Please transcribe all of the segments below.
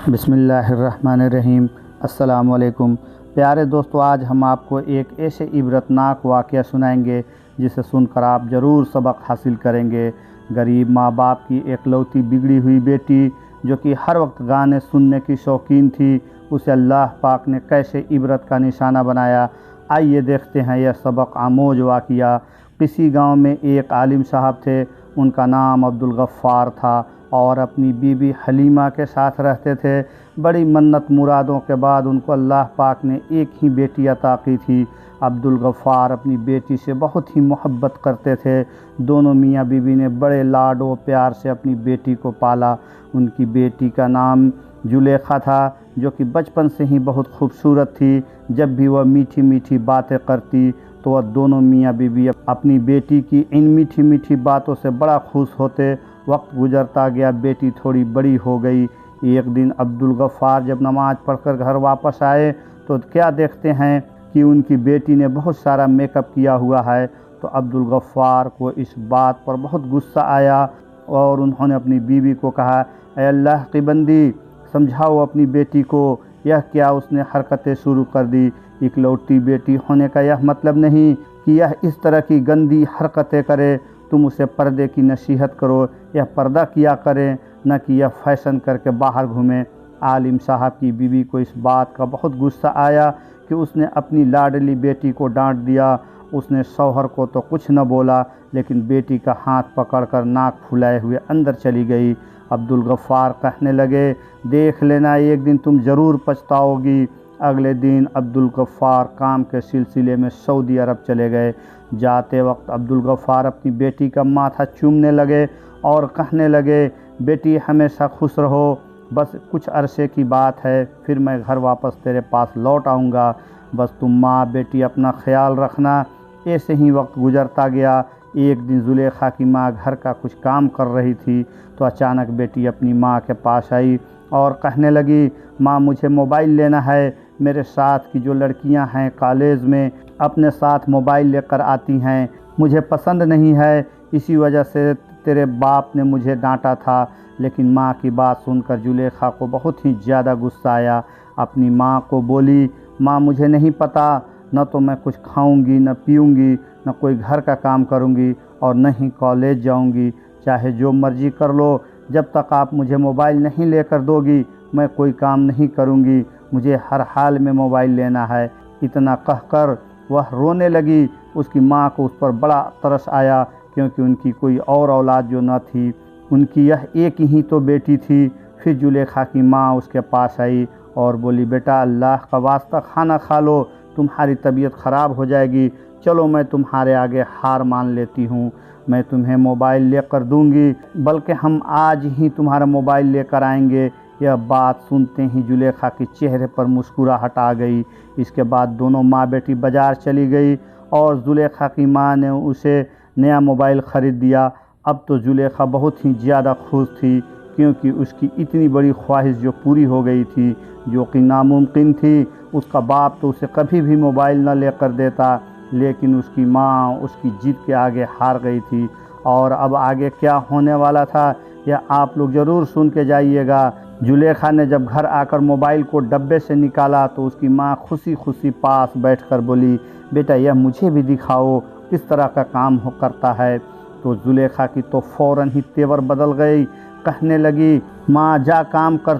बिस्मिल्लाहिर्रहमानिर्रहीम। अस्सलाम वालेकुम। प्यारे दोस्तों, आज हम आपको एक ऐसे इबरतनाक वाक़या सुनाएंगे जिसे सुनकर आप ज़रूर सबक हासिल करेंगे। गरीब माँ बाप की एकलौती बिगड़ी हुई बेटी जो कि हर वक्त गाने सुनने की शौकीन थी, उसे अल्लाह पाक ने कैसे इबरत का निशाना बनाया। आइए देखते हैं यह सबक आमोज वाक़या। किसी गांव में एक आलिम साहब थे, उनका नाम अब्दुल गफ़्फ़ार था और अपनी बीवी हलीमा के साथ रहते थे। बड़ी मन्नत मुरादों के बाद उनको अल्लाह पाक ने एक ही बेटी अता की थी। अब्दुल गफ़्फ़ार अपनी बेटी से बहुत ही मोहब्बत करते थे। दोनों मियाँ बीवी ने बड़े लाड व प्यार से अपनी बेटी को पाला। उनकी बेटी का नाम जुलेखा था, जो कि बचपन से ही बहुत खूबसूरत थी। जब भी वह मीठी मीठी बातें करती तो वह दोनों मियाँ बीवी अपनी बेटी की इन मीठी मीठी बातों से बड़ा खुश होते। वक्त गुजरता गया, बेटी थोड़ी बड़ी हो गई। एक दिन अब्दुल गफ़्फ़ार जब नमाज़ पढ़कर घर वापस आए तो क्या देखते हैं कि उनकी बेटी ने बहुत सारा मेकअप किया हुआ है। तो अब्दुल गफ़्फ़ार को इस बात पर बहुत गुस्सा आया और उन्होंने अपनी बीवी को कहा, ऐ अल्लाह की बंदी, समझाओ अपनी बेटी को, यह क्या उसने हरकतें शुरू कर दी। इकलौती बेटी होने का यह मतलब नहीं कि यह इस तरह की गंदी हरकतें करे। तुम उसे पर्दे की नसीहत करो, यह पर्दा किया करे, न कि यह फ़ैशन करके बाहर घूमे। आलिम साहब की बीवी को इस बात का बहुत गुस्सा आया कि उसने अपनी लाडली बेटी को डांट दिया। उसने शौहर को तो कुछ न बोला, लेकिन बेटी का हाथ पकड़कर नाक फुलाए हुए अंदर चली गई। अब्दुल गफ़्फ़ार कहने लगे, देख लेना, एक दिन तुम ज़रूर पछताओगी। अगले दिन अब्दुल गफ़्फ़ार काम के सिलसिले में सऊदी अरब चले गए। जाते वक्त अब्दुल गफ़्फ़ार अपनी बेटी का माथा चूमने लगे और कहने लगे, बेटी हमेशा खुश रहो, बस कुछ अरसे की बात है, फिर मैं घर वापस तेरे पास लौट आऊँगा। बस तुम माँ बेटी अपना ख्याल रखना। ऐसे ही वक्त गुजरता गया। एक दिन जुलेखा की माँ घर का कुछ काम कर रही थी तो अचानक बेटी अपनी माँ के पास आई और कहने लगी, माँ मुझे मोबाइल लेना है। मेरे साथ की जो लड़कियां हैं कॉलेज में अपने साथ मोबाइल लेकर आती हैं, मुझे पसंद नहीं है, इसी वजह से तेरे बाप ने मुझे डांटा था। लेकिन माँ की बात सुनकर जुलेखा को बहुत ही ज़्यादा गुस्सा आया। अपनी माँ को बोली, माँ मुझे नहीं पता, न तो मैं कुछ खाऊंगी, न पीऊंगी, न कोई घर का काम करूंगी और न ही कॉलेज जाऊंगी। चाहे जो मर्जी कर लो, जब तक आप मुझे मोबाइल नहीं लेकर दोगी मैं कोई काम नहीं करूंगी। मुझे हर हाल में मोबाइल लेना है। इतना कहकर वह रोने लगी। उसकी माँ को उस पर बड़ा तरस आया, क्योंकि उनकी कोई और औलाद जो न थी, उनकी यह एक ही तो बेटी थी। फिर जुलेखा की माँ उसके पास आई और बोली, बेटा अल्लाह का वास्ता खाना खा लो, तुम्हारी तबीयत ख़राब हो जाएगी। चलो मैं तुम्हारे आगे हार मान लेती हूँ, मैं तुम्हें मोबाइल लेकर दूंगी, बल्कि हम आज ही तुम्हारा मोबाइल लेकर आएंगे। यह बात सुनते ही जुलेखा के चेहरे पर मुस्कुराहट आ गई। इसके बाद दोनों माँ बेटी बाज़ार चली गई और जुलेखा की माँ ने उसे नया मोबाइल ख़रीद दिया। अब तो जुलेखा बहुत ही ज़्यादा खुश थी, क्योंकि उसकी इतनी बड़ी ख्वाहिश जो पूरी हो गई थी, जो कि नामुमकिन थी। उसका बाप तो उसे कभी भी मोबाइल न लेकर देता, लेकिन उसकी माँ उसकी जिद के आगे हार गई थी। और अब आगे क्या होने वाला था यह आप लोग ज़रूर सुन के जाइएगा। जुलेखा ने जब घर आकर मोबाइल को डब्बे से निकाला तो उसकी माँ खुशी खुशी पास बैठकर बोली, बेटा यह मुझे भी दिखाओ किस तरह का काम करता है। तो जुलेखा की तो फ़ौरन ही तेवर बदल गई। कहने लगी, माँ जा काम कर,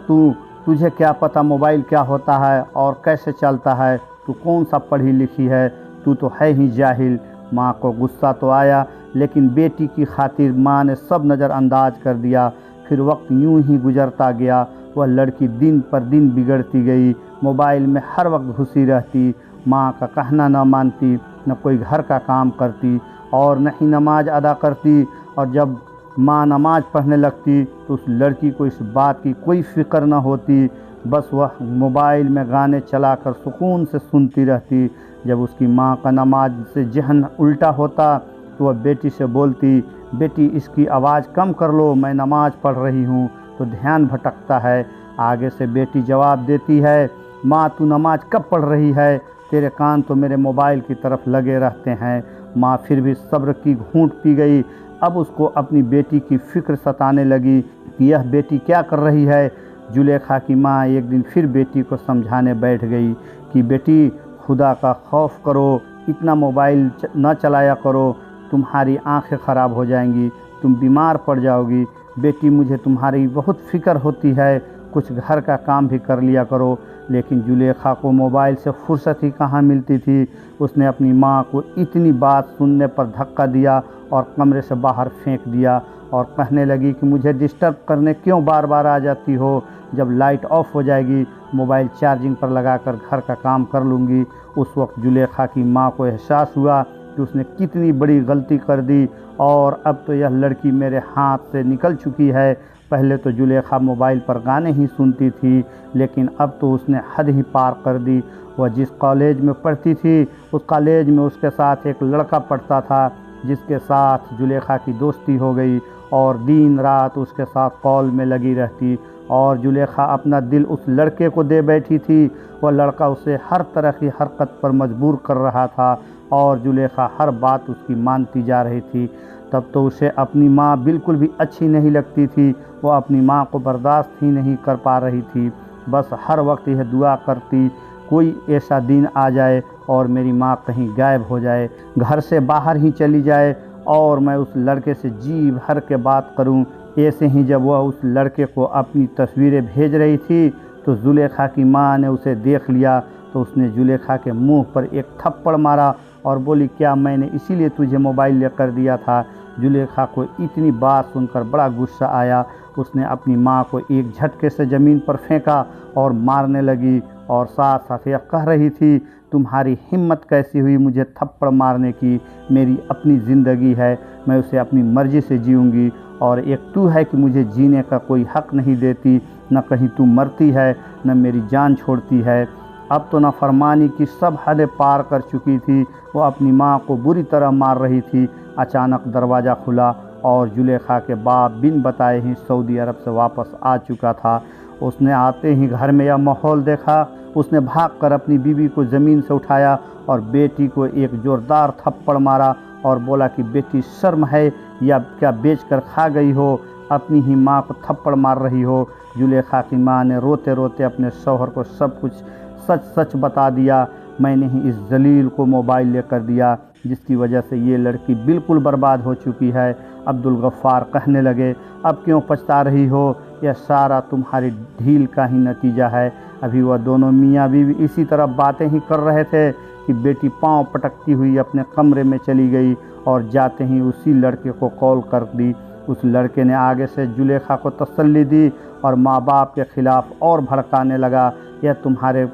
तुझे क्या पता मोबाइल क्या होता है और कैसे चलता है, तू कौन सा पढ़ी लिखी है, तू तो है ही जाहिल। माँ को गुस्सा तो आया, लेकिन बेटी की खातिर माँ ने सब नज़रअंदाज कर दिया। फिर वक्त यूं ही गुजरता गया। वह लड़की दिन पर दिन बिगड़ती गई, मोबाइल में हर वक्त घुसी रहती, माँ का कहना न मानती, न कोई घर का काम करती और न ही नमाज अदा करती। और जब माँ नमाज पढ़ने लगती तो उस लड़की को इस बात की कोई फ़िक्र न होती, बस वह मोबाइल में गाने चलाकर सुकून से सुनती रहती। जब उसकी माँ का नमाज से जहन उल्टा होता तो वह बेटी से बोलती, बेटी इसकी आवाज़ कम कर लो, मैं नमाज पढ़ रही हूँ तो ध्यान भटकता है। आगे से बेटी जवाब देती है, माँ तू नमाज कब पढ़ रही है, तेरे कान तो मेरे मोबाइल की तरफ लगे रहते हैं। माँ फिर भी सब्र की घूंट पी गई। अब उसको अपनी बेटी की फ़िक्र सताने लगी कि यह बेटी क्या कर रही है, जुलेखा की माँ एक दिन फिर बेटी को समझाने बैठ गई कि बेटी, खुदा का खौफ करो, इतना मोबाइल न चलाया करो, तुम्हारी आंखें ख़राब हो जाएंगी, तुम बीमार पड़ जाओगी। बेटी, मुझे तुम्हारी बहुत फ़िक्र होती है, कुछ घर का काम भी कर लिया करो। लेकिन जुलेखा को मोबाइल से फुर्सत ही कहाँ मिलती थी। उसने अपनी माँ को इतनी बात सुनने पर धक्का दिया और कमरे से बाहर फेंक दिया और कहने लगी कि मुझे डिस्टर्ब करने क्यों बार बार आ जाती हो। जब लाइट ऑफ हो जाएगी मोबाइल चार्जिंग पर लगाकर घर का काम कर लूँगी। उस वक्त जुलेखा की माँ को एहसास हुआ कि उसने कितनी बड़ी गलती कर दी और अब तो यह लड़की मेरे हाथ से निकल चुकी है। पहले तो जुलेखा मोबाइल पर गाने ही सुनती थी, लेकिन अब तो उसने हद ही पार कर दी। वह जिस कॉलेज में पढ़ती थी उस कॉलेज में उसके साथ एक लड़का पढ़ता था जिसके साथ जुलेखा की दोस्ती हो गई और दिन रात उसके साथ कॉल में लगी रहती और जुलेखा अपना दिल उस लड़के को दे बैठी थी। वह लड़का उसे हर तरह की हरकत पर मजबूर कर रहा था और जुलेखा हर बात उसकी मानती जा रही थी। तब तो उसे अपनी माँ बिल्कुल भी अच्छी नहीं लगती थी। वह अपनी माँ को बर्दाश्त ही नहीं कर पा रही थी। बस हर वक्त यह दुआ करती कोई ऐसा दिन आ जाए और मेरी माँ कहीं गायब हो जाए, घर से बाहर ही चली जाए और मैं उस लड़के से जी भर के बात करूं। ऐसे ही जब वह उस लड़के को अपनी तस्वीरें भेज रही थी तो जुलेखा की माँ ने उसे देख लिया तो उसने जुलेखा के मुंह पर एक थप्पड़ मारा और बोली, क्या मैंने इसीलिए तुझे मोबाइल लेकर दिया था। जुलेखा को इतनी बात सुनकर बड़ा गुस्सा आया। उसने अपनी माँ को एक झटके से ज़मीन पर फेंका और मारने लगी और साथ साथ यह कह रही थी, तुम्हारी हिम्मत कैसी हुई मुझे थप्पड़ मारने की। मेरी अपनी ज़िंदगी है, मैं उसे अपनी मर्ज़ी से जीऊँगी और एक तू है कि मुझे जीने का कोई हक़ नहीं देती। न कहीं तू मरती है न मेरी जान छोड़ती है। अब तो नाफरमानी की सब हदें पार कर चुकी थी। वो अपनी माँ को बुरी तरह मार रही थी। अचानक दरवाज़ा खुला और जुलेखा के बाप बिन बताए ही सऊदी अरब से वापस आ चुका था। उसने आते ही घर में यह माहौल देखा। उसने भागकर अपनी बीवी को ज़मीन से उठाया और बेटी को एक ज़ोरदार थप्पड़ मारा और बोला कि बेटी, शर्म है या क्या बेचकर खा गई हो, अपनी ही माँ को थप्पड़ मार रही हो। जुलेखा की माँ ने रोते रोते अपने शौहर को सब कुछ सच सच बता दिया। मैंने ही इस जलील को मोबाइल लेकर दिया जिसकी वजह से ये लड़की बिल्कुल बर्बाद हो चुकी है। अब्दुल गफ्फार कहने लगे, अब क्यों पछता रही हो, यह सारा तुम्हारी ढील का ही नतीजा है। अभी वह दोनों मियाँ बीवी इसी तरह बातें ही कर रहे थे कि बेटी पांव पटकती हुई अपने कमरे में चली गई और जाते ही उसी लड़के को कॉल कर दी। उस लड़के ने आगे से जुलेखा को तसल्ली दी और माँ बाप के ख़िलाफ़ और भड़काने लगा, यह तुम्हारे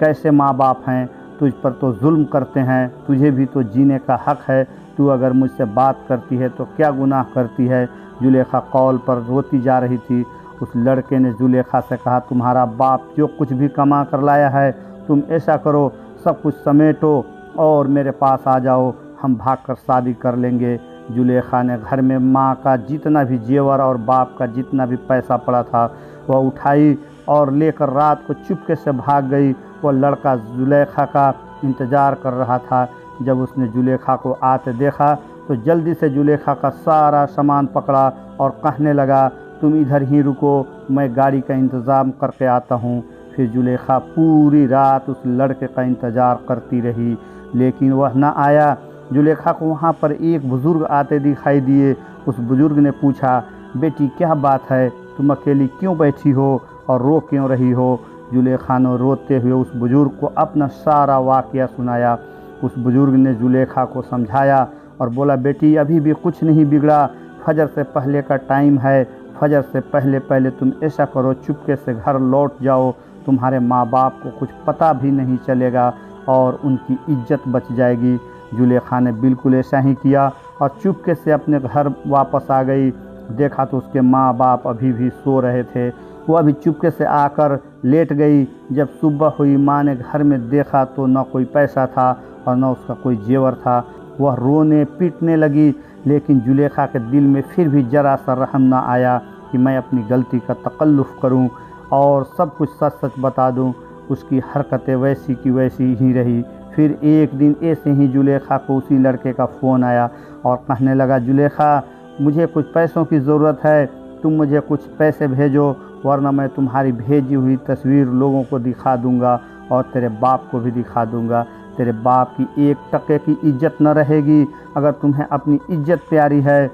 कैसे माँ बाप हैं, तुझ पर तो जुल्म करते हैं, तुझे भी तो जीने का हक़ है। तू अगर मुझसे बात करती है तो क्या गुनाह करती है। जुलेखा कॉल पर रोती जा रही थी। उस लड़के ने जुलेखा से कहा, तुम्हारा बाप जो कुछ भी कमा कर लाया है, तुम ऐसा करो, सब कुछ समेटो और मेरे पास आ जाओ, हम भागकर शादी कर लेंगे। जुलेखा ने घर में माँ का जितना भी जेवर और बाप का जितना भी पैसा पड़ा था वह उठाई और लेकर रात को चुपके से भाग गई। वह लड़का जुलेखा का इंतज़ार कर रहा था। जब उसने जुलेखा को आते देखा तो जल्दी से जुलेखा का सारा सामान पकड़ा और कहने लगा, तुम इधर ही रुको, मैं गाड़ी का इंतज़ाम करके आता हूँ। फिर जुलेखा पूरी रात उस लड़के का इंतज़ार करती रही लेकिन वह न आया। जुलेखा को वहाँ पर एक बुज़ुर्ग आते दिखाई दिए। उस बुज़ुर्ग ने पूछा, बेटी क्या बात है, तुम अकेली क्यों बैठी हो और रो क्यों रही हो। जुलेखा ने रोते हुए उस बुज़ुर्ग को अपना सारा वाक़या सुनाया। उस बुज़ुर्ग ने जुलेखा को समझाया और बोला, बेटी अभी भी कुछ नहीं बिगड़ा, फजर से पहले का टाइम है, फजर से पहले पहले तुम ऐसा करो, चुपके से घर लौट जाओ, तुम्हारे माँ बाप को कुछ पता भी नहीं चलेगा और उनकी इज्जत बच जाएगी। जुलेखा ने बिल्कुल ऐसा ही किया और चुपके से अपने घर वापस आ गई। देखा तो उसके माँ बाप अभी भी सो रहे थे। वह अभी चुपके से आकर लेट गई। जब सुबह हुई माँ ने घर में देखा तो न कोई पैसा था और न उसका कोई जेवर था। वह रोने पीटने लगी लेकिन जुलेखा के दिल में फिर भी ज़रा सा रहम न आया कि मैं अपनी गलती का तकल्लुफ़ करूं और सब कुछ सच सच बता दूं। उसकी हरकतें वैसी की वैसी ही रही। फिर एक दिन ऐसे ही जुलेखा को उसी लड़के का फ़ोन आया और कहने लगा, जुलेखा मुझे कुछ पैसों की ज़रूरत है, तुम मुझे कुछ पैसे भेजो। वरना मैं तुम्हारी भेजी हुई तस्वीर लोगों को दिखा दूंगा और तेरे बाप को भी दिखा दूंगा। तेरे बाप की 1 टके की इज्जत न रहेगी। अगर तुम्हें अपनी इज्जत प्यारी है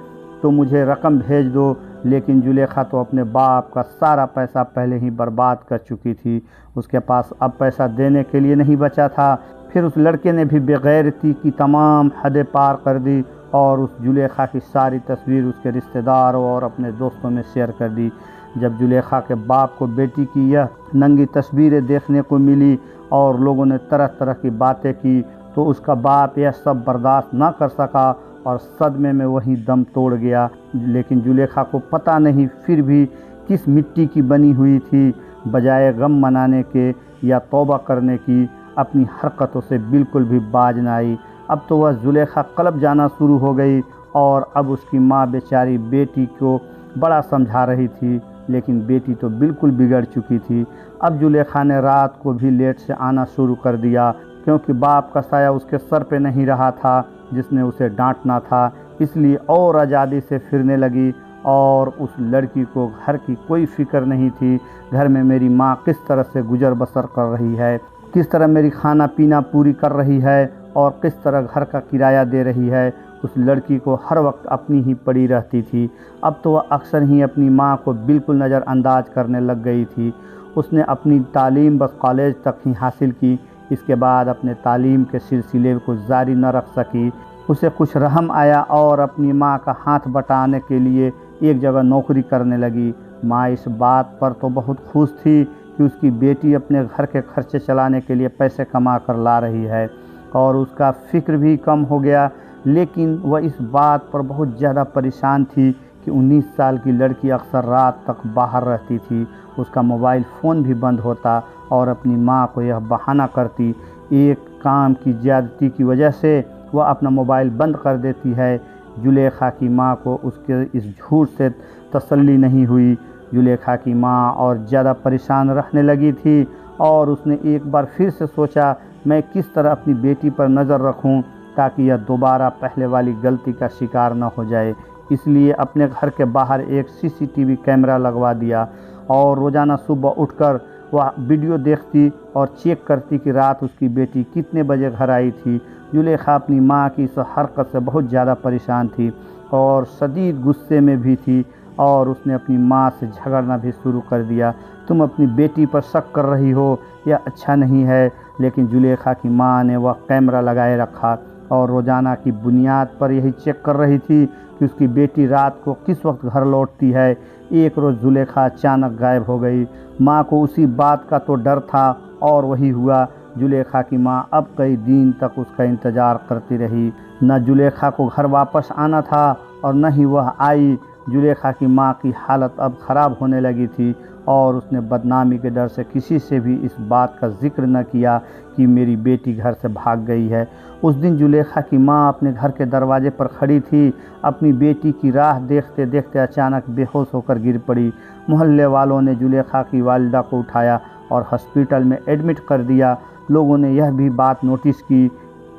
तो मुझे रकम भेज दो। लेकिन जुलेखा तो अपने बाप का सारा पैसा पहले ही बर्बाद कर चुकी थी। उसके पास अब पैसा देने के लिए नहीं बचा था। फिर उस लड़के ने भी बेगैरती की तमाम हदें पार कर दी और उस जुलेखा की सारी तस्वीर उसके रिश्तेदारों और अपने दोस्तों में शेयर कर दी। जब जुलेखा के बाप को बेटी की यह नंगी तस्वीरें देखने को मिली और लोगों ने तरह तरह की बातें की तो उसका बाप यह सब बर्दाश्त न कर सका और सदमे में वहीं दम तोड़ गया। लेकिन जुलेखा को पता नहीं फिर भी किस मिट्टी की बनी हुई थी। बजाय गम मनाने के या तौबा करने की, अपनी हरकतों से बिल्कुल भी बाज न आई। अब तो वह जुलेखा कलब जाना शुरू हो गई और अब उसकी माँ बेचारी बेटी को बड़ा समझा रही थी, लेकिन बेटी तो बिल्कुल बिगड़ चुकी थी। अब जुलेखा ने रात को भी लेट से आना शुरू कर दिया, क्योंकि बाप का साया उसके सर पे नहीं रहा था जिसने उसे डांटना था। इसलिए और आज़ादी से फिरने लगी और उस लड़की को घर की कोई फिक्र नहीं थी। घर में मेरी माँ किस तरह से गुजर बसर कर रही है, किस तरह मेरी खाना पीना पूरी कर रही है और किस तरह घर का किराया दे रही है, उस लड़की को हर वक्त अपनी ही पड़ी रहती थी। अब तो वह अक्सर ही अपनी माँ को बिल्कुल नज़रअंदाज करने लग गई थी। उसने अपनी तालीम बस कॉलेज तक ही हासिल की। इसके बाद अपने तालीम के सिलसिले को जारी न रख सकी। उसे कुछ रहम आया और अपनी माँ का हाथ बटाने के लिए एक जगह नौकरी करने लगी। माँ इस बात पर तो बहुत खुश थी कि उसकी बेटी अपने घर के खर्चे चलाने के लिए पैसे कमा कर ला रही है और उसका फ़िक्र भी कम हो गया। लेकिन वह इस बात पर बहुत ज़्यादा परेशान थी कि 19 साल की लड़की अक्सर रात तक बाहर रहती थी। उसका मोबाइल फ़ोन भी बंद होता और अपनी माँ को यह बहाना करती। एक काम की ज़्यादती की वजह से वह अपना मोबाइल बंद कर देती है। जुलेखा की माँ को उसके इस झूठ से तसल्ली नहीं हुई। जुलेखा की माँ और ज़्यादा परेशान रहने लगी थी और उसने एक बार फिर से सोचा, मैं किस तरह अपनी बेटी पर नज़र रखूं ताकि यह दोबारा पहले वाली गलती का शिकार न हो जाए। इसलिए अपने घर के बाहर एक सीसीटीवी कैमरा लगवा दिया और रोज़ाना सुबह उठकर वह वीडियो देखती और चेक करती कि रात उसकी बेटी कितने बजे घर आई थी। जुलेखा अपनी माँ की इस हरकत से बहुत ज़्यादा परेशान थी और शदीद गुस्से में भी थी और उसने अपनी माँ से झगड़ना भी शुरू कर दिया। तुम अपनी बेटी पर शक कर रही हो, यह अच्छा नहीं है। लेकिन जुलेखा की माँ ने वह कैमरा लगाए रखा और रोज़ाना की बुनियाद पर यही चेक कर रही थी कि उसकी बेटी रात को किस वक्त घर लौटती है। एक रोज़ जुलेखा अचानक गायब हो गई। माँ को उसी बात का तो डर था और वही हुआ। जुलेखा की माँ अब कई दिन तक उसका इंतज़ार करती रही। न जुलेखा को घर वापस आना था और न ही वह आई। जुलेखा की माँ की हालत अब ख़राब होने लगी थी और उसने बदनामी के डर से किसी से भी इस बात का जिक्र न किया कि मेरी बेटी घर से भाग गई है। उस दिन जुलेखा की माँ अपने घर के दरवाजे पर खड़ी थी। अपनी बेटी की राह देखते देखते अचानक बेहोश होकर गिर पड़ी। मोहल्ले वालों ने जुलेखा की वालिदा को उठाया और हॉस्पिटल में एडमिट कर दिया। लोगों ने यह भी बात नोटिस की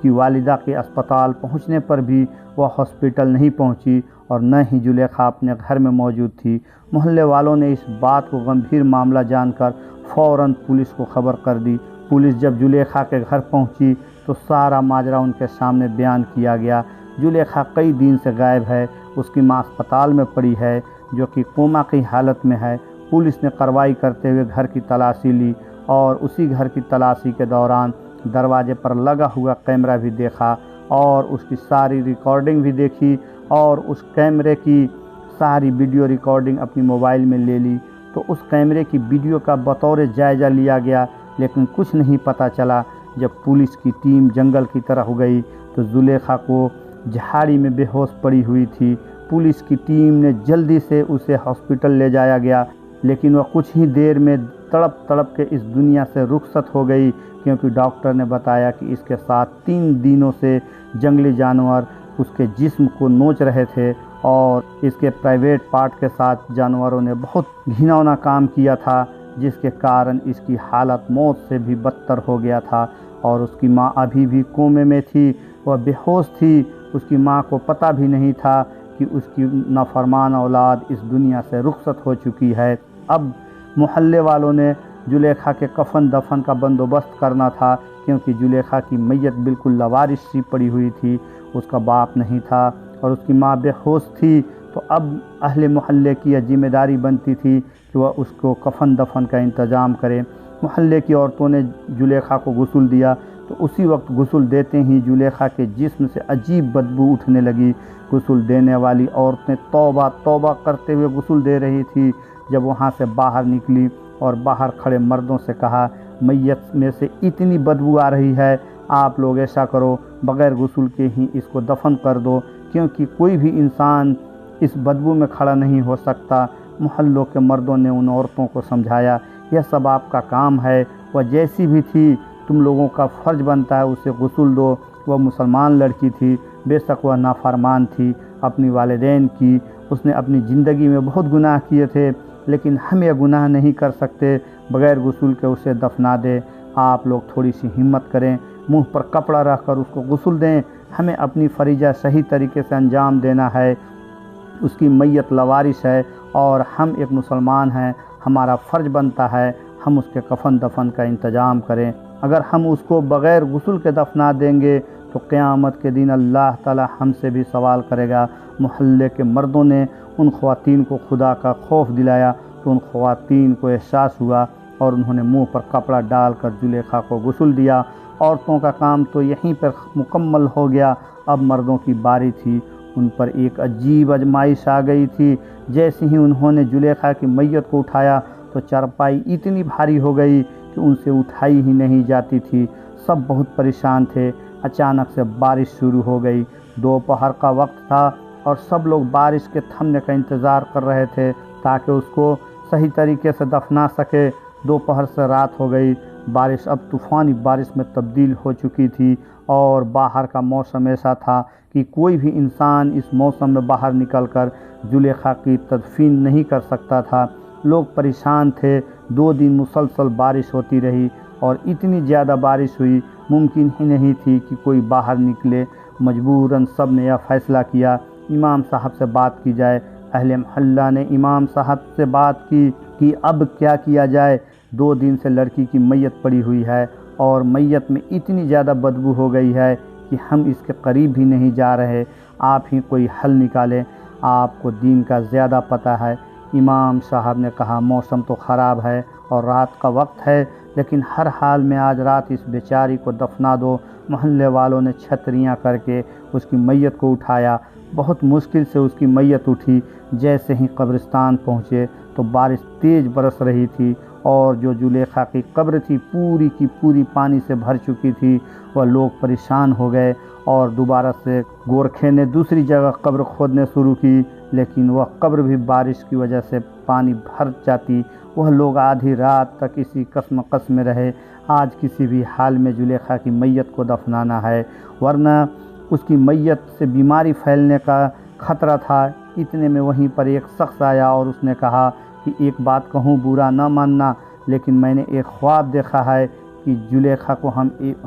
कि वालिदा के अस्पताल पहुंचने पर भी वह हॉस्पिटल नहीं पहुंची और न ही जुलेखा अपने घर में मौजूद थी। मोहल्ले वालों ने इस बात को गंभीर मामला जानकर फ़ौरन पुलिस को खबर कर दी। पुलिस जब जुलेखा के घर पहुंची तो सारा माजरा उनके सामने बयान किया गया। जुलेखा कई दिन से गायब है। उसकी माँ अस्पताल में पड़ी है जो कि कोमा की हालत में है। पुलिस ने कार्रवाई करते हुए घर की तलाशी ली और उसी घर की तलाशी के दौरान दरवाजे पर लगा हुआ कैमरा भी देखा और उसकी सारी रिकॉर्डिंग भी देखी और उस कैमरे की सारी वीडियो रिकॉर्डिंग अपनी मोबाइल में ले ली। तो उस कैमरे की वीडियो का बतौर जायज़ा लिया गया, लेकिन कुछ नहीं पता चला। जब पुलिस की टीम जंगल की तरफ गई तो जुलेखा को झाड़ी में बेहोश पड़ी हुई थी। पुलिस की टीम ने जल्दी से उसे हॉस्पिटल ले जाया गया, लेकिन वह कुछ ही देर में तड़प तड़प के इस दुनिया से रुखसत हो गई, क्योंकि डॉक्टर ने बताया कि इसके साथ 3 दिनों से जंगली जानवर उसके जिस्म को नोच रहे थे और इसके प्राइवेट पार्ट के साथ जानवरों ने बहुत घिनौना काम किया था, जिसके कारण इसकी हालत मौत से भी बदतर हो गया था। और उसकी माँ अभी भी कोमे में थी, वह बेहोश थी। उसकी माँ को पता भी नहीं था कि उसकी नाफरमान औलाद इस दुनिया से रुखसत हो चुकी है। अब मोहल्ले वालों ने जुलेखा के कफन दफन का बंदोबस्त करना था, क्योंकि जुलेखा की मैयत बिल्कुल लवारिस सी पड़ी हुई थी, उसका बाप नहीं था और उसकी माँ बेहोश थी। तो अब अहले मोहल्ले की यह जिम्मेदारी बनती थी कि वह उसको कफन दफन का इंतज़ाम करें। मोहल्ले की औरतों ने जुलेखा को गुस्ल दिया, तो उसी वक्त गुस्ल देते ही जुलेखा के जिस्म से अजीब बदबू उठने लगी। गुस्ल देने वाली औरतें तौबा तौबा करते हुए गुस्ल दे रही थी। जब वहाँ से बाहर निकली और बाहर खड़े मर्दों से कहा, मैयत में से इतनी बदबू आ रही है, आप लोग ऐसा करो, बग़ैर गुस्ल के ही इसको दफन कर दो, क्योंकि कोई भी इंसान इस बदबू में खड़ा नहीं हो सकता। मोहल्लों के मर्दों ने उन औरतों को समझाया, यह सब आपका काम है, वह जैसी भी थी तुम लोगों का फ़र्ज़ बनता है उसे गुस्ल दो। वह मुसलमान लड़की थी, बेशक वह नाफरमान थी अपनी वालिदैन की, उसने अपनी ज़िंदगी में बहुत गुनाह किए थे, लेकिन हम यह गुनाह नहीं कर सकते बग़ैर गुस्ल के उसे दफना दे। आप लोग थोड़ी सी हिम्मत करें, मुंह पर कपड़ा रख कर उसको गुस्ल दें, हमें अपनी फ़रीज़ा सही तरीके से अंजाम देना है। उसकी मैयत लवारिस है और हम एक मुसलमान हैं, हमारा फ़र्ज़ बनता है हम उसके कफन दफन का इंतज़ाम करें। अगर हम उसको बग़ैर गुस्ल के दफना देंगे तो क़यामत के दिन अल्लाह ताला हमसे भी सवाल करेगा। मोहल्ले के मर्दों ने उन ख़वातीन को खुदा का खौफ दिलाया, तो उन ख़वातीन को एहसास हुआ और उन्होंने मुंह पर कपड़ा डालकर जुलेखा को गुस्ल दिया। औरतों का काम तो यहीं पर मुकम्मल हो गया। अब मर्दों की बारी थी। उन पर एक अजीब आजमाइश आ गई थी। जैसे ही उन्होंने जुलेखा की मैयत को उठाया तो चारपाई इतनी भारी हो गई कि उनसे उठाई ही नहीं जाती थी। सब बहुत परेशान थे। अचानक से बारिश शुरू हो गई। दोपहर का वक्त था और सब लोग बारिश के थमने का इंतज़ार कर रहे थे ताकि उसको सही तरीके से दफना सके। दोपहर से रात हो गई। बारिश अब तूफ़ानी बारिश में तब्दील हो चुकी थी और बाहर का मौसम ऐसा था कि कोई भी इंसान इस मौसम में बाहर निकलकर जुलेखा की तदफीन नहीं कर सकता था। लोग परेशान थे। 2 दिन मुसलसल बारिश होती रही और इतनी ज़्यादा बारिश हुई, मुमकिन ही नहीं थी कि कोई बाहर निकले। मजबूरन सब ने यह फ़ैसला किया, इमाम साहब से बात की जाए। अहले मोहल्ला ने इमाम साहब से बात की कि अब क्या किया जाए। 2 दिन से लड़की की मैयत पड़ी हुई है और मैयत में इतनी ज़्यादा बदबू हो गई है कि हम इसके करीब भी नहीं जा रहे। आप ही कोई हल निकालें, आपको दीन का ज़्यादा पता है। इमाम साहब ने कहा, मौसम तो ख़राब है और रात का वक्त है, लेकिन हर हाल में आज रात इस बेचारी को दफना दो। मोहल्ले वालों ने छतरियाँ करके उसकी मैयत को उठाया। बहुत मुश्किल से उसकी मैयत उठी। जैसे ही कब्रिस्तान पहुँचे तो बारिश तेज़ बरस रही थी और जो जुलेखा की कब्र थी पूरी की पूरी पानी से भर चुकी थी। वह लोग परेशान हो गए और दोबारा से गोरखे ने दूसरी जगह कब्र खोदने शुरू की, लेकिन वह कब्र भी बारिश की वजह से पानी भर जाती। वह लोग आधी रात तक इसी कश्मकश में रहे। आज किसी भी हाल में जुलेखा की मैयत को दफनाना है, वरना उसकी मैयत से बीमारी फैलने का ख़तरा था। इतने में वहीं पर एक शख्स आया और उसने कहा कि एक बात कहूँ, बुरा न मानना, लेकिन मैंने एक ख्वाब देखा है कि जुलेखा को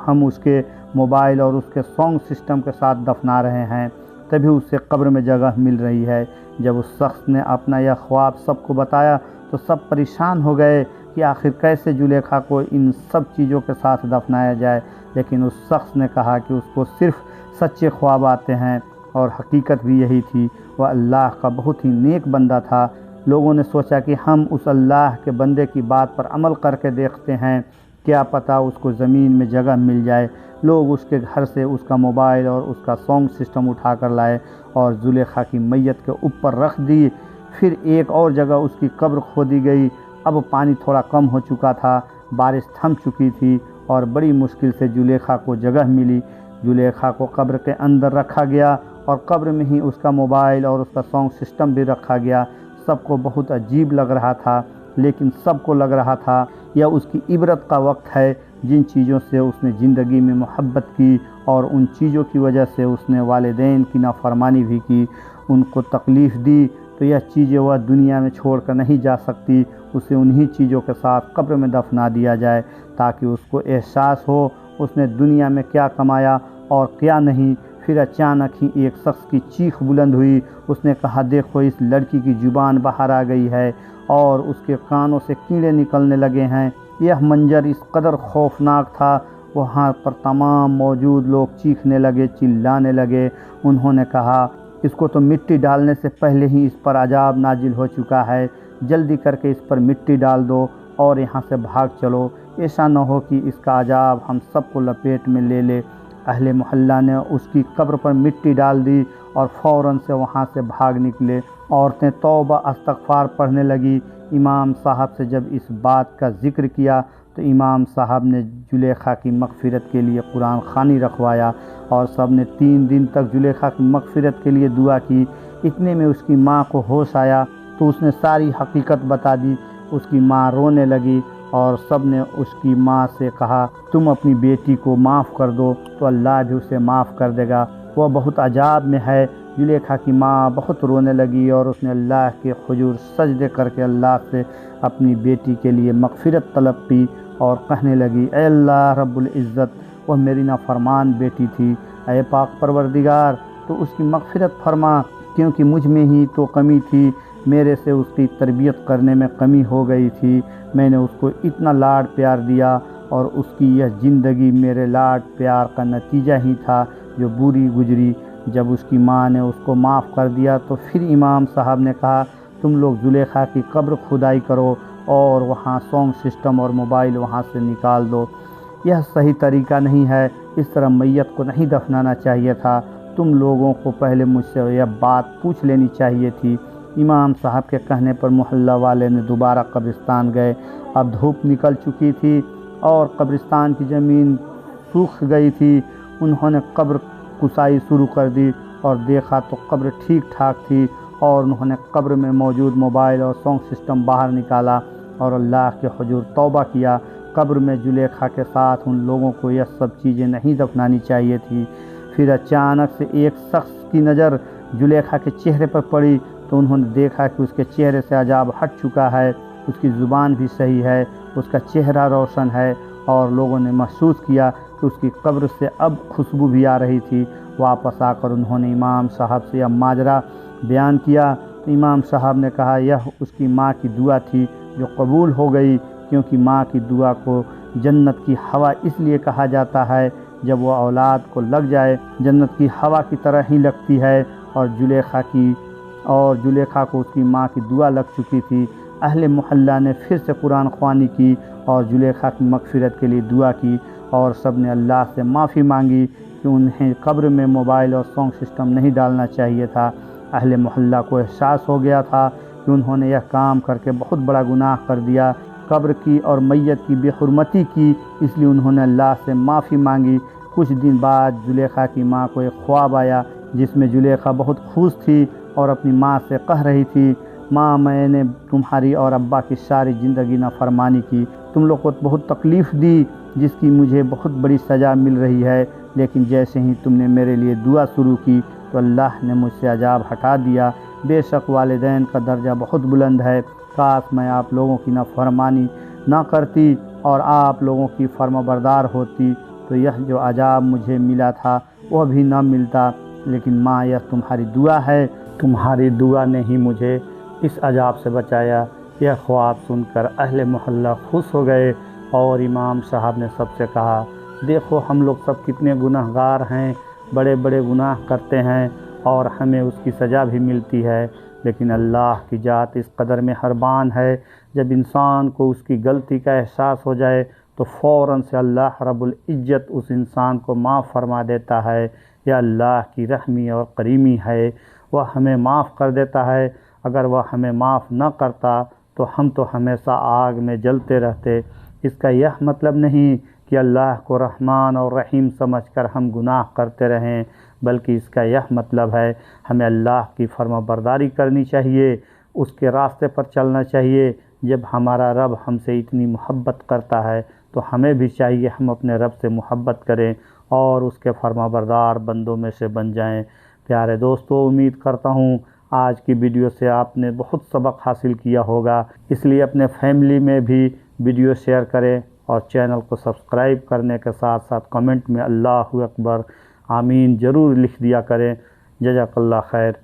हम उसके मोबाइल और उसके साउंड सिस्टम के साथ दफना रहे हैं, तभी उससे कब्र में जगह मिल रही है। जब उस शख्स ने अपना यह ख्वाब सबको बताया तो सब परेशान हो गए कि आखिर कैसे जुलेखा को इन सब चीज़ों के साथ दफनाया जाए। लेकिन उस शख्स ने कहा कि उसको सिर्फ़ सच्चे ख्वाब आते हैं और हकीकत भी यही थी। वह अल्लाह का बहुत ही नेक बंदा था। लोगों ने सोचा कि हम उस अल्लाह के बंदे की बात पर अमल करके देखते हैं, क्या पता उसको ज़मीन में जगह मिल जाए। लोग उसके घर से उसका मोबाइल और उसका साउंड सिस्टम उठा कर लाए और जुलेखा की मैयत के ऊपर रख दी। फिर एक और जगह उसकी कब्र खोदी गई। अब पानी थोड़ा कम हो चुका था, बारिश थम चुकी थी और बड़ी मुश्किल से जुलेखा को जगह मिली। जुलेखा को कब्र के अंदर रखा गया और कब्र में ही उसका मोबाइल और उसका साउंड सिस्टम भी रखा गया। सबको बहुत अजीब लग रहा था, लेकिन सबको लग रहा था यह उसकी इबरत का वक्त है। जिन चीज़ों से उसने ज़िंदगी में मोहब्बत की और उन चीज़ों की वजह से उसने वालिदैन की नाफरमानी भी की, उनको तकलीफ़ दी, तो यह चीज़ें वह दुनिया में छोड़कर नहीं जा सकती। उसे उन्हीं चीज़ों के साथ कब्र में दफना दिया जाए ताकि उसको एहसास हो उसने दुनिया में क्या कमाया और क्या नहीं। फिर अचानक ही एक शख्स की चीख बुलंद हुई। उसने कहा, देखो इस लड़की की ज़ुबान बाहर आ गई है और उसके कानों से कीड़े निकलने लगे हैं। यह मंजर इस कदर खौफनाक था, वहाँ पर तमाम मौजूद लोग चीखने लगे, चिल्लाने लगे। उन्होंने कहा, इसको तो मिट्टी डालने से पहले ही इस पर अजाब नाजिल हो चुका है, जल्दी करके इस पर मिट्टी डाल दो और यहाँ से भाग चलो, ऐसा न हो कि इसका अजाब हम सबको लपेट में ले ले। अहले मोहल्ला ने उसकी कब्र पर मिट्टी डाल दी और फ़ौरन से वहाँ से भाग निकले। औरतें तौबा इस्तग़फ़ार पढ़ने लगी। इमाम साहब से जब इस बात का ज़िक्र किया तो इमाम साहब ने जुलेखा की मग़फ़िरत के लिए कुरान ख़ानी रखवाया और सब ने 3 दिन तक जुलेखा की मग़फ़िरत के लिए दुआ की। इतने में उसकी माँ को होश आया तो उसने सारी हकीकत बता दी। उसकी माँ रोने लगी और सब ने उसकी माँ से कहा, तुम अपनी बेटी को माफ़ कर दो तो अल्लाह भी उसे माफ़ कर देगा, वह बहुत अजाब में है। जुलेखा की माँ बहुत रोने लगी और उसने अल्लाह के हुजूर सजदे करके अल्लाह से अपनी बेटी के लिए मग़फ़िरत तलब की और कहने लगी, ऐ अल्लाह रब्बुल इज़्ज़त, वह मेरी नाफरमान बेटी थी, ऐ पाक परवरदिगार तो उसकी मग़फ़िरत फरमा, क्योंकि मुझ में ही तो कमी थी, मेरे से उसकी तरबियत करने में कमी हो गई थी। मैंने उसको इतना लाड प्यार दिया और उसकी यह ज़िंदगी मेरे लाड प्यार का नतीजा ही था जो बुरी गुजरी। जब उसकी माँ ने उसको माफ़ कर दिया तो फिर इमाम साहब ने कहा, तुम लोग जुलेखा की कब्र खुदाई करो और वहाँ साउंड सिस्टम और मोबाइल वहाँ से निकाल दो। यह सही तरीका नहीं है, इस तरह मैयत को नहीं दफनाना चाहिए था। तुम लोगों को पहले मुझसे यह बात पूछ लेनी चाहिए थी। इमाम साहब के कहने पर मोहल्ला वाले ने दोबारा कब्रिस्तान गए। अब धूप निकल चुकी थी और कब्रिस्तान की ज़मीन सूख गई थी। उन्होंने कब्र कुसाई शुरू कर दी और देखा तो कब्र ठीक ठाक थी और उन्होंने कब्र में मौजूद मोबाइल और साउंड सिस्टम बाहर निकाला और अल्लाह के हुजूर तौबा किया। कब्र में जुलेखा के साथ उन लोगों को यह सब चीज़ें नहीं दफनानी चाहिए थी। फिर अचानक से एक शख्स की नज़र जुलेखा के चेहरे पर पड़ी तो उन्होंने देखा कि उसके चेहरे से अजाब हट चुका है, उसकी ज़ुबान भी सही है, उसका चेहरा रोशन है और लोगों ने महसूस किया कि उसकी कब्र से अब खुशबू भी आ रही थी। वापस आकर उन्होंने इमाम साहब से यह माजरा बयान किया तो इमाम साहब ने कहा, यह उसकी माँ की दुआ थी जो कबूल हो गई, क्योंकि माँ की दुआ को जन्नत की हवा इसलिए कहा जाता है, जब वह औलाद को लग जाए जन्नत की हवा की तरह ही लगती है। और जुलेखा को उसकी माँ की दुआ लग चुकी थी। अहले मोहल्ला ने फिर से कुरान ख़वानी की और जुलेखा की मग़फ़िरत के लिए दुआ की और सब ने अल्लाह से माफ़ी मांगी कि उन्हें कब्र में मोबाइल और साउंड सिस्टम नहीं डालना चाहिए था। अहले मोहल्ला को एहसास हो गया था कि उन्होंने यह काम करके बहुत बड़ा गुनाह कर दिया, कब्र की और मैयत की बेहुरमती की, इसलिए उन्होंने अल्लाह से माफ़ी मांगी। कुछ दिन बाद जुलेखा की माँ को एक ख्वाब आया जिसमें जुलेखा बहुत खुश थी और अपनी माँ से कह रही थी, माँ, मैंने तुम्हारी और अब्बा की सारी ज़िंदगी नाफरमानी की, तुम लोग को बहुत तकलीफ़ दी जिसकी मुझे बहुत बड़ी सज़ा मिल रही है, लेकिन जैसे ही तुमने मेरे लिए दुआ शुरू की तो अल्लाह ने मुझसे अजाब हटा दिया। बेशक वालिदैन का दर्जा बहुत बुलंद है, काश मैं आप लोगों की नाफरमानी ना करती और आप लोगों की फर्माबरदार होती तो यह जो अजाब मुझे मिला था वह भी ना मिलता। लेकिन माँ, यह तुम्हारी दुआ है, तुम्हारी दुआ ने ही मुझे इस अजाब से बचाया। यह ख्वाब सुनकर अहले मोहल्ला खुश हो गए और इमाम साहब ने सबसे कहा, देखो हम लोग सब कितने गुनहगार हैं, बड़े बड़े गुनाह करते हैं और हमें उसकी सज़ा भी मिलती है, लेकिन अल्लाह की ज़ात इस कदर मेहरबान है, जब इंसान को उसकी गलती का एहसास हो जाए तो फ़ौरन से अल्लाह रब्बुल इज़्ज़त उस इंसान को माफ़ फरमा देता है। यह अल्लाह की रहमी और करीमी है, वह हमें माफ़ कर देता है। अगर वह हमें माफ़ न करता तो हम तो हमेशा आग में जलते रहते। इसका यह मतलब नहीं कि अल्लाह को रहमान और रहीम समझकर हम गुनाह करते रहें, बल्कि इसका यह मतलब है हमें अल्लाह की फर्माबरदारी करनी चाहिए, उसके रास्ते पर चलना चाहिए। जब हमारा रब हमसे इतनी मोहब्बत करता है तो हमें भी चाहिए हम अपने रब से मोहब्बत करें और उसके फर्माबरदार बंदों में से बन जाएं। प्यारे दोस्तों, उम्मीद करता हूँ आज की वीडियो से आपने बहुत सबक हासिल किया होगा, इसलिए अपने फैमिली में भी वीडियो शेयर करें और चैनल को सब्सक्राइब करने के साथ साथ कमेंट में अल्लाहु अकबर आमीन ज़रूर लिख दिया करें। जज़ाकल्लाह खैर।